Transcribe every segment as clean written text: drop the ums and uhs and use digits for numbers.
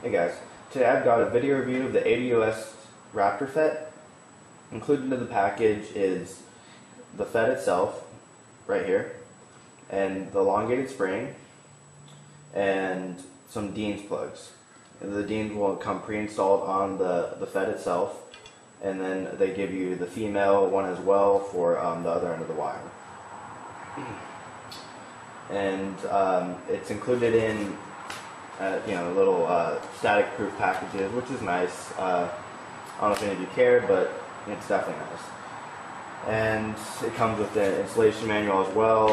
Hey guys, today I've got a video review of the AWS Raptor FET. Included in the package is the FET itself, right here, and the elongated spring, and some Dean's plugs. The Dean's will come pre-installed on the FET itself, and then they give you the female one as well for the other end of the wire. And it's included in little static-proof packages, which is nice. I don't know if any of you care, but it's definitely nice. And it comes with the installation manual as well.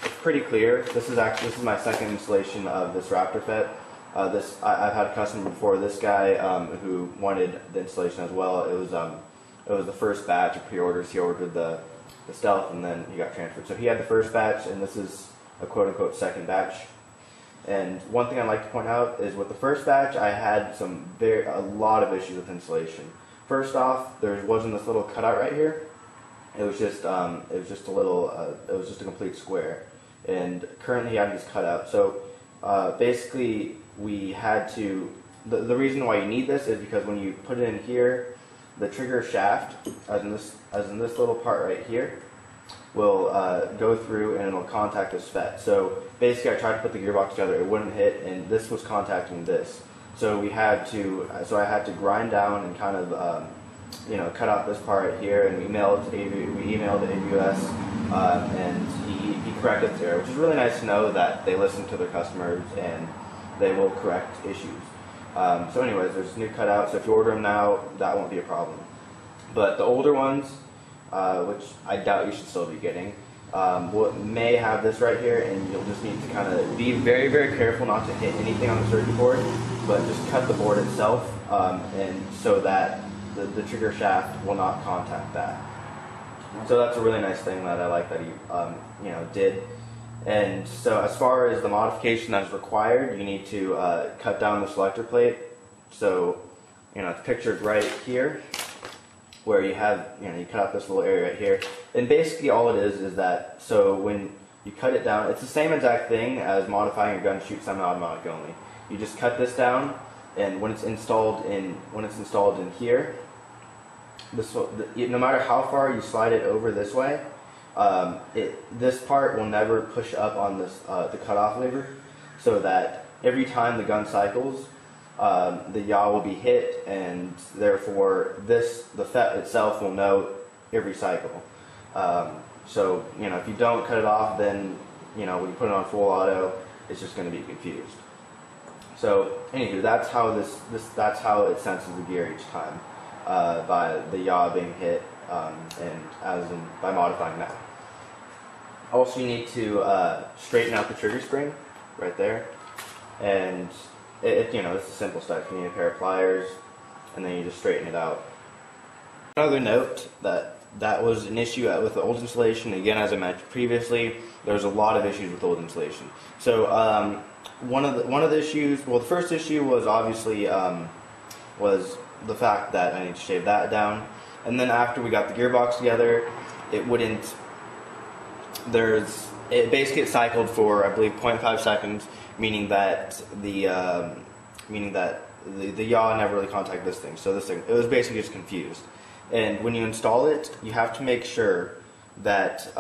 It's pretty clear. This is my second installation of this Raptor FET. I've had a customer before. This guy who wanted the installation as well. It was the first batch of pre-orders. He ordered the Stealth, and then he got transferred. So he had the first batch, and this is a quote-unquote second batch. And one thing I'd like to point out is with the first batch, I had a lot of issues with installation. First off, there wasn't this little cutout right here. It was just a complete square. And currently, I have this cutout. So basically, we had to. The reason why you need this is because when you put it in here, the trigger shaft, as in this little part right here, will go through and it'll contact this FET. So basically I tried to put the gearbox together, it wouldn't hit, and this was contacting this. So I had to grind down and kind of cut out this part right here, and we emailed AWS, and he corrected the error, which is really nice to know that they listen to their customers and they will correct issues. So anyways, there's new cutouts, so if you order them now, that won't be a problem. But the older ones, which I doubt you should still be getting, may have this right here, and you'll just need to kind of be very, very careful not to hit anything on the circuit board, but just cut the board itself, and so that the trigger shaft will not contact that. So that's a really nice thing that I like that he did. And so as far as the modification that's required, you need to cut down the selector plate. So it's pictured right here, where you have, you cut out this little area right here. And basically all it is that, so when you cut it down, it's the same exact thing as modifying your gun to shoot semi-automatic only. You just cut this down, and when it's installed in here, no matter how far you slide it over this way, this part will never push up on the cutoff lever, so that every time the gun cycles, the yaw will be hit, and therefore the FET itself will know every cycle. So if you don't cut it off, then when you put it on full auto, it's just going to be confused. So anywho, that's how that's how it senses the gear each time, by the yaw being hit, and by modifying that. Also, you need to straighten out the trigger spring right there, and it's a simple step. You need a pair of pliers, and then you just straighten it out. Another note that was an issue with the old installation. Again, as I mentioned previously, there was a lot of issues with old installation. So one of the issues, well, the first issue was obviously was the fact that I need to shave that down, and then after we got the gearbox together, it wouldn't. It basically cycled for, I believe, 0.5 seconds, meaning that the yaw never really contacted this thing. So it was basically just confused. And when you install it, you have to make sure that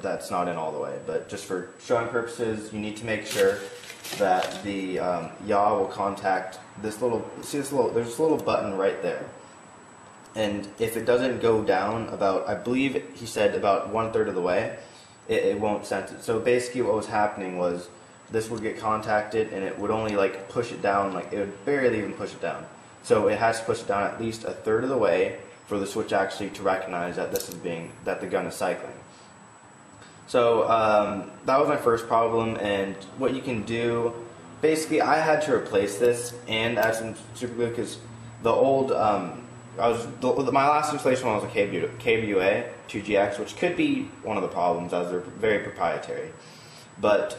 that's not in all the way, but just for showing purposes, you need to make sure that the yaw will contact this little. There's this little button right there. And if it doesn't go down about, I believe he said about 1/3 of the way, it won't sense it. So basically what was happening was this would get contacted, and it would only push it down, it would barely even push it down. So it has to push it down at least 1/3 of the way for the switch actually to recognize that that the gun is cycling. So that was my first problem, and what you can do, basically I had to replace this and add some super glue, because the old, my last installation was a KBUA 2GX, which could be one of the problems as they're very proprietary. But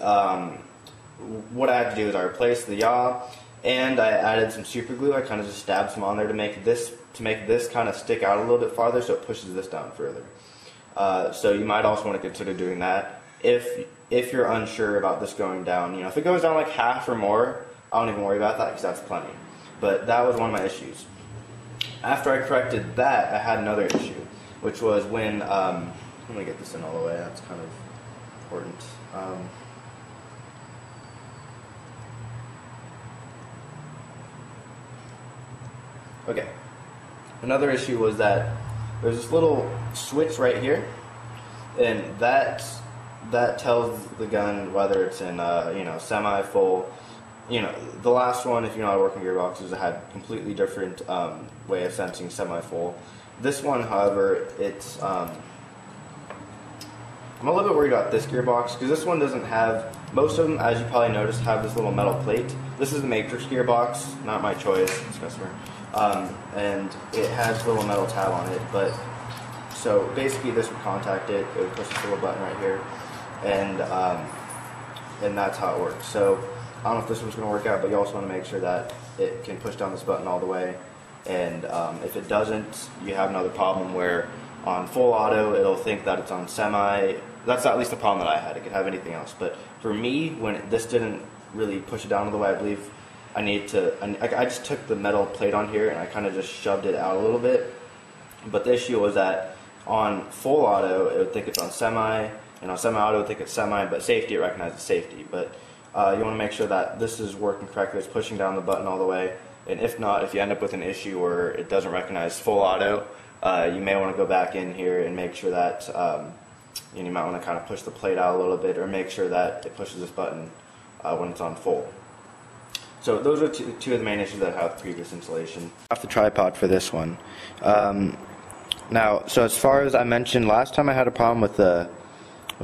what I had to do is I replaced the yaw, and I added some super glue. I kind of just stabbed some on there to make this kind of stick out a little bit farther, so it pushes this down further. So you might also want to consider doing that if you're unsure about this going down. If it goes down like half or more, I don't even worry about that because that's plenty. But that was one of my issues. After I corrected that, I had another issue, which was when, let me get this in all the way, that's kind of important. Okay, another issue was that there's this little switch right here, and that tells the gun whether it's in semi, full. The last one, if you know how to work in gearboxes, it had completely different way of sensing semi, full. This one, however, it's I'm a little bit worried about this gearbox because this one doesn't have, most of them, as you probably noticed, have this little metal plate. This is the Matrix gearbox, not my choice, it's customer. And it has a little metal tab on it, but so basically this would contact it, it would push this little button right here, and that's how it works. So I don't know if this one's going to work out, but you also want to make sure that it can push down this button all the way, and if it doesn't, you have another problem where on full auto it'll think that it's on semi. That's at least the problem that I had. It could have anything else, but for me, when this didn't really push it down all the way, I believe I just took the metal plate on here and I kind of just shoved it out a little bit. But the issue was that on full auto it would think it's on semi, and on semi auto it would think it's semi, but safety, it recognizes safety. But you want to make sure that this is working correctly, it's pushing down the button all the way, and if not, if you end up with an issue where it doesn't recognize full auto, you may want to go back in here and make sure that you might want to kind of push the plate out a little bit, or make sure that it pushes this button when it's on full. So those are two of the main issues that I had with the previous installation. Off the tripod for this one. Now, so as far as I mentioned last time, I had a problem with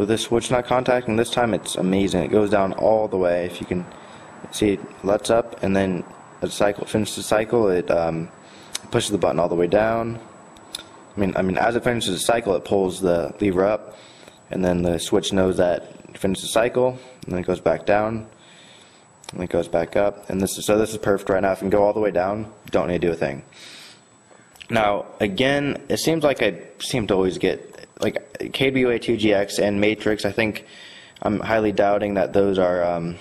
this switch not contacting. This time it's amazing. It goes down all the way. If you can see, it lets up, and then as it finishes the cycle, it pushes the button all the way down. I mean, as it finishes the cycle, it pulls the lever up, and then the switch knows that it finished the cycle, and then it goes back down, and it goes back up, and this is perfect right now. If you can go all the way down, don't need to do a thing. Now, again, it seems like I seem to always get, like, V2HC-X and Matrix. I think I'm highly doubting that those are,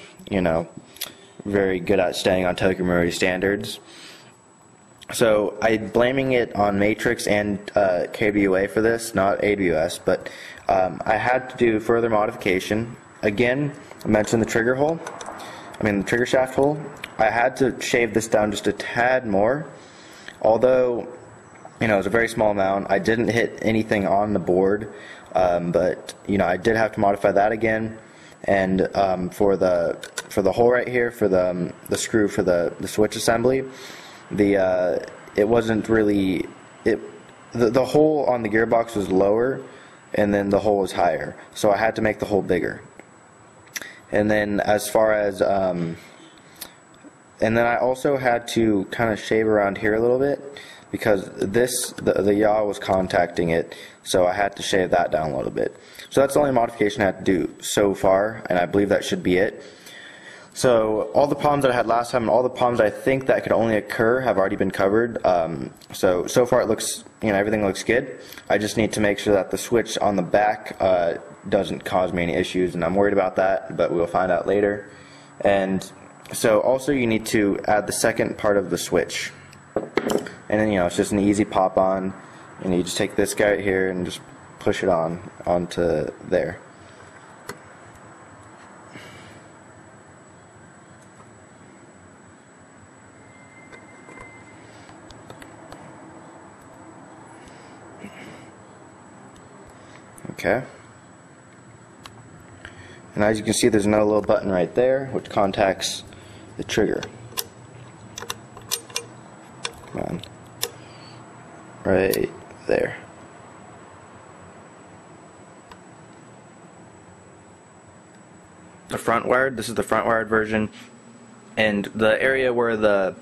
very good at staying on Tokyo Marui standards. So I'm blaming it on Matrix and KBUA for this, not ABUS, but I had to do further modification. Again, I mentioned the the trigger shaft hole. I had to shave this down just a tad more, although it was a very small amount. I didn't hit anything on the board, but I did have to modify that again. And for the hole right here, for the screw for the switch assembly, it wasn't really, the hole on the gearbox was lower, and then the hole was higher, so I had to make the hole bigger. And then as far as and then I also had to kind of shave around here a little bit, because the yaw was contacting it, so I had to shave that down a little bit. So that's the only modification I had to do so far, and I believe that should be it. So all the problems that I had last time, and all the problems I think that could only occur, have already been covered. So far it looks, everything looks good. I just need to make sure that the switch on the back doesn't cause me any issues, and I'm worried about that, but we'll find out later. And so also you need to add the second part of the switch. And then, it's just an easy pop on, and you just take this guy right here and just push it onto there. Okay. And as you can see, there's another little button right there which contacts the trigger. Come on. Right there. The front wired, this is the front wired version, and the area where the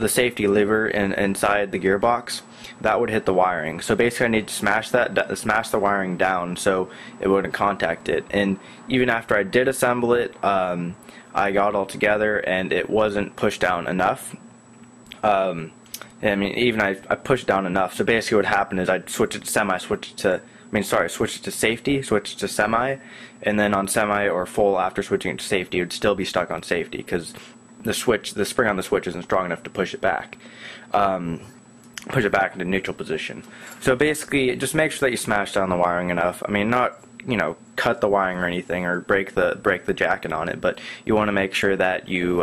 safety lever inside the gearbox, that would hit the wiring. So basically I need to smash the wiring down so it wouldn't contact it. And even after I did assemble it, I got it all together and it wasn't pushed down enough. I pushed down enough. So basically what happened is I'd switch it to semi, switch it to safety, switch it to semi, and then on semi or full after switching it to safety, it would still be stuck on safety because the spring on the switch isn't strong enough to push it back. Push it back into neutral position. So basically, just make sure that you smash down the wiring enough. I mean, not, you know, cut the wiring or anything, or break the jacket on it, but you want to make sure that you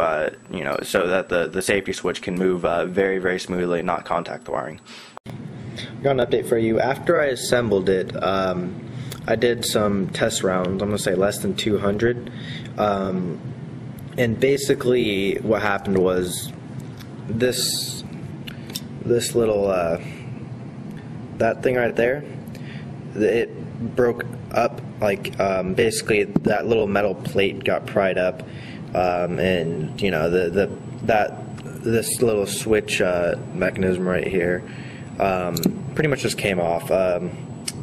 you know, so that the safety switch can move very, very smoothly and not contact the wiring. Got an update for you. After I assembled it, I did some test rounds. I'm gonna say less than 200, and basically what happened was this little that thing right there, it broke up. Like basically that little metal plate got pried up, and you know this little switch mechanism right here pretty much just came off.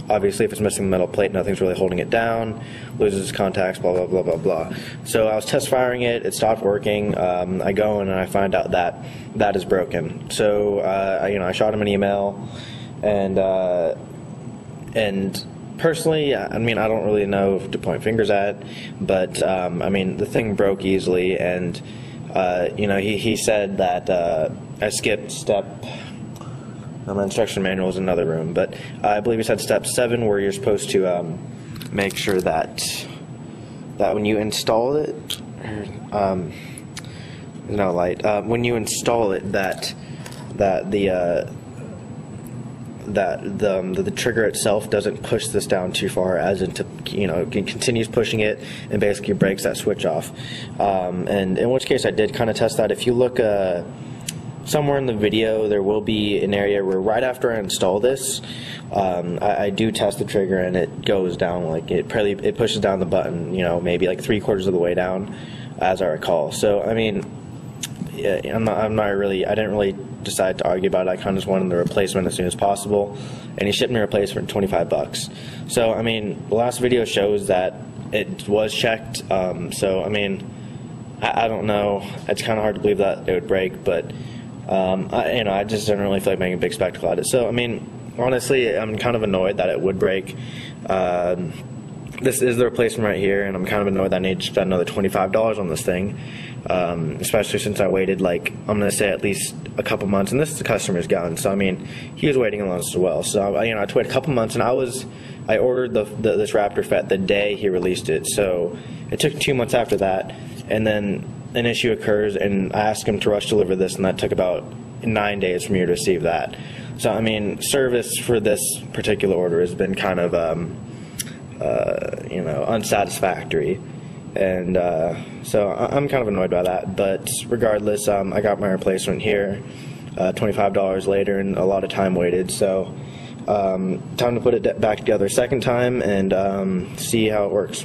Obviously, if it's missing the metal plate, nothing's really holding it down, loses contacts, blah, blah, blah, blah, blah. So I was test firing it, it stopped working. I go in and I find out that that is broken. So, you know, I shot him an email, and personally, I mean, I don't really know to point fingers at, but, I mean, the thing broke easily, and, you know, he said that I skipped step... My instruction manual is in another room, but I believe he said step 7, where you're supposed to make sure that when you install it, no light. When you install it, that the trigger itself doesn't push this down too far, as into, you know, it continues pushing it and basically breaks that switch off. And in which case I did kind of test that. If you look somewhere in the video, there will be an area where right after I install this, I do test the trigger, and it goes down, like it pushes down the button, you know, maybe like 3/4 of the way down, as I recall. So I mean, yeah, I didn't really decide to argue about it. I kind of just wanted the replacement as soon as possible, and he shipped me a replacement for $25. So I mean, the last video shows that it was checked. So I mean, I don't know. It's kind of hard to believe that it would break, but. You know, I just didn't really feel like making a big spectacle out of it. So, I mean, honestly, I'm kind of annoyed that it would break. This is the replacement right here, and I'm kind of annoyed that I need to spend another $25 on this thing, especially since I waited, like, I'm going to say at least a couple months, and this is the customer's gun, so, I mean, he was waiting on this as well. So, you know, I had to wait a couple months, and I ordered this Raptor FET the day he released it, so it took 2 months after that, and then an issue occurs, and I asked him to rush deliver this, and that took about 9 days for me to receive that. So, I mean, service for this particular order has been kind of, you know, unsatisfactory, and so I'm kind of annoyed by that. But regardless, I got my replacement here, $25 later, and a lot of time waited. So, time to put it back together a second time and see how it works.